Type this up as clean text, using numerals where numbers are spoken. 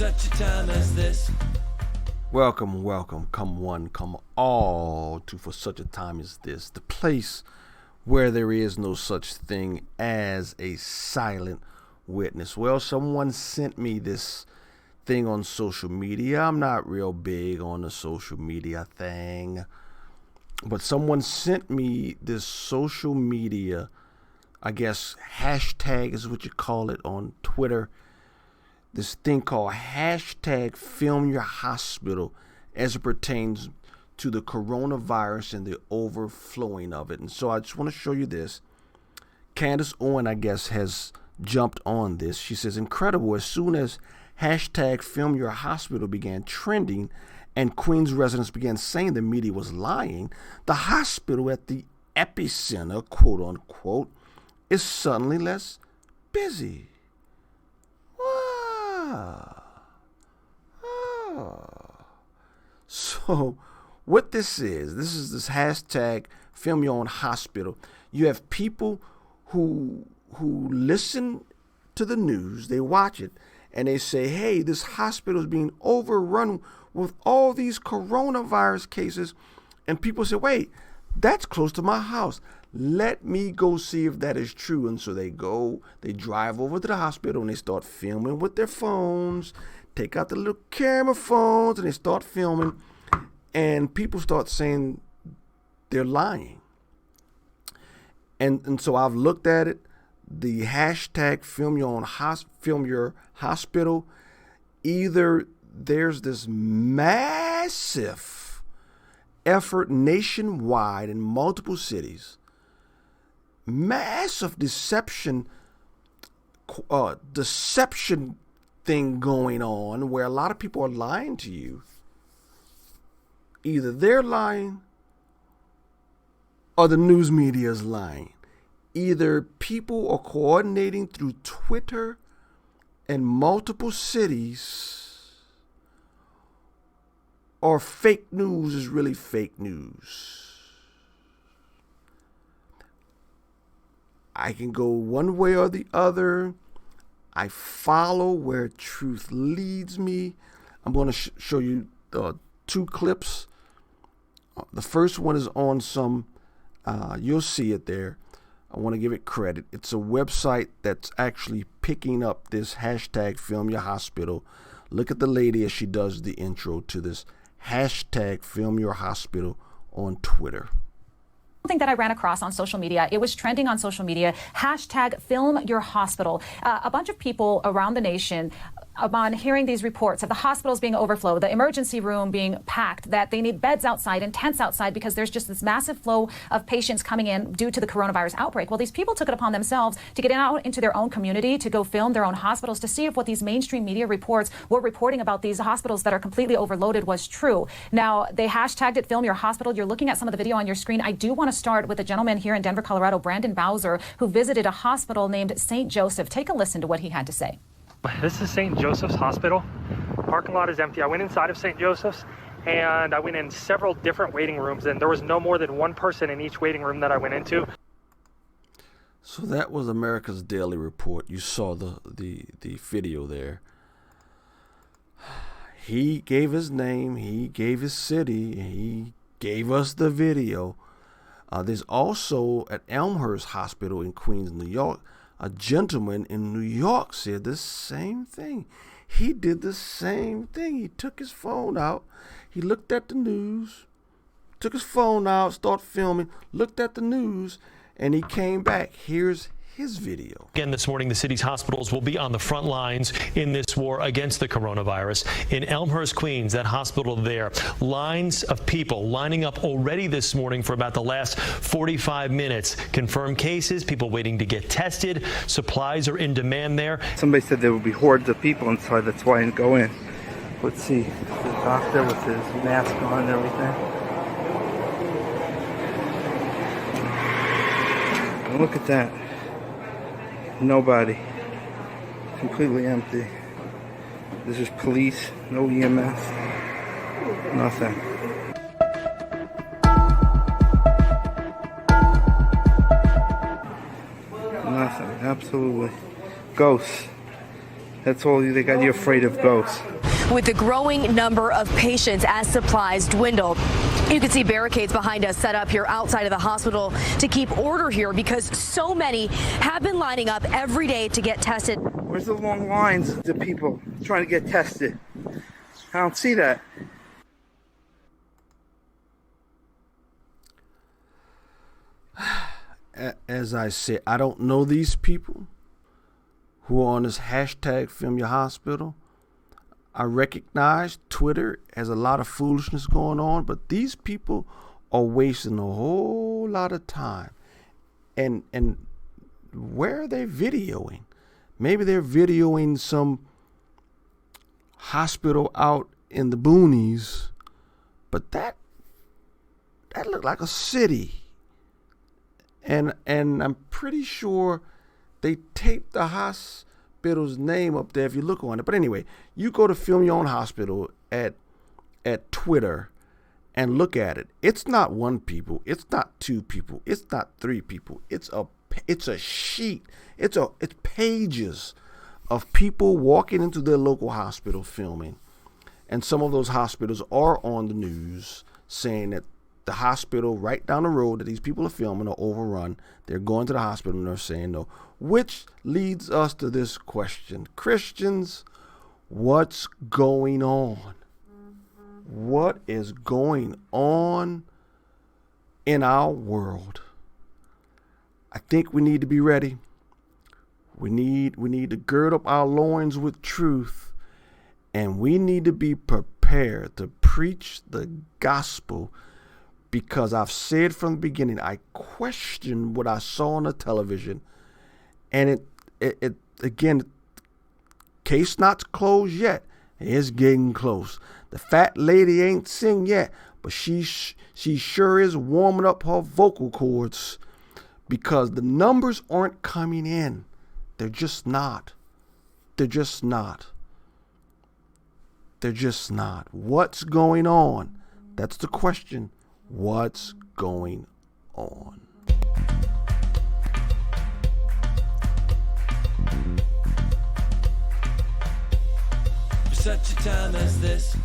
such a time as this. Welcome, welcome, come one, come all to For Such a Time as This, the place where there is no such thing as a silent witness. Well, someone sent me this thing on social media. I'm not real big on the social media thing, but someone sent me this social media, I guess hashtag is what you call it on Twitter, this thing called hashtag Filmyourhospital as it pertains to the coronavirus and the overflowing of it. And so I just want to show you this. Candace Owen, I guess, has jumped on this. She says, incredible, as soon as hashtag Filmyourhospital began trending and Queens residents began saying the media was lying, the hospital at the epicenter, quote unquote, is suddenly less busy. So what this is this hashtag Film Your Own Hospital. You have people who listen to the news, they watch it, and they say, hey, this hospital is being overrun with all these coronavirus cases. And people say, wait, that's close to my house. Let me go see if that is true. And so they drive over to the hospital and they start filming with their phones, take out the little camera phones and they start filming. And people start saying they're lying. And so I've looked at it. The hashtag Film Your Hospital. Either there's this massive effort nationwide in multiple cities, massive deception thing going on where a lot of people are lying to you. Either they're lying or the news media is lying. Either people are coordinating through Twitter in multiple cities, or fake news is really fake news. I can go one way or the other. I follow where truth leads me. I'm going to show you two clips. The first one is on some, you'll see it there. I want to give it credit. It's a website that's actually picking up this hashtag Film Your Hospital. Look at the lady as she does the intro to this hashtag Film Your Hospital on Twitter. Something that I ran across on social media. It was trending on social media. Hashtag Film Your Hospital. A bunch of people around the nation, upon hearing these reports of the hospitals being overflowed, the emergency room being packed, that they need beds outside and tents outside because there's just this massive flow of patients coming in due to the coronavirus outbreak. Well, these people took it upon themselves to get out into their own community, to go film their own hospitals, to see if what these mainstream media reports were reporting about these hospitals that are completely overloaded was true. Now, they hashtagged it Film Your Hospital. You're looking at some of the video on your screen. I do want to start with a gentleman here in Denver, Colorado, Brandon Bowser, who visited a hospital named St. Joseph. Take a listen to what he had to say. This is St. Joseph's Hospital. Parking lot is empty. I went inside of St. Joseph's and I went in several different waiting rooms, and there was no more than one person in each waiting room that I went into. So that was America's Daily Report. You saw the video there. He gave his name, he gave his city, he gave us the video. There's also at Elmhurst Hospital in Queens, New York, a gentleman in New York said the same thing. He did the same thing. He took his phone out. He looked at the news, took his phone out, started filming, looked at the news, and he came back. Here's his video. Again, this morning, the city's hospitals will be on the front lines in this war against the coronavirus. In Elmhurst, Queens, that hospital there, lines of people lining up already this morning for about the last 45 minutes. Confirmed cases, people waiting to get tested. Supplies are in demand there. Somebody said there would be hordes of people inside. That's why I didn't go in. Let's see. The doctor with his mask on and everything. And look at that. Nobody. Completely empty. This is police, no EMS, nothing. Nothing, absolutely. Ghosts. That's all they got you afraid of ghosts. With the growing number of patients as supplies dwindle, you can see barricades behind us set up here outside of the hospital to keep order here because so many have been lining up every day to get tested. Where's the long lines of people trying to get tested? I don't see that. As I said, I don't know these people who are on this hashtag Filmyourhospital. I recognize Twitter has a lot of foolishness going on, but these people are wasting a whole lot of time. And where are they videoing? Maybe they're videoing some hospital out in the boonies, but that looked like a city. And I'm pretty sure they taped the hospital's name up there if you look on it. But anyway, you go to Filmyourhospital at Twitter and look at it. It's not one people. It's not two people. It's not three people. It's a sheet. It's pages of people walking into their local hospital filming. And some of those hospitals are on the news saying that the hospital right down the road that these people are filming are overrun. They're going to the hospital and they're saying no. Which leads us to this question. Christians, what's going on? What is going on in our world? I think we need to be ready. We need to gird up our loins with truth, and we need to be prepared to preach the gospel, because I've said from the beginning, I questioned what I saw on the television, and it again, case not closed yet. It's getting close. The fat lady ain't sing yet, but she sure is warming up her vocal cords, because the numbers aren't coming in. They're just not. They're just not. They're just not. What's going on? That's the question. What's going on? For such a time as this,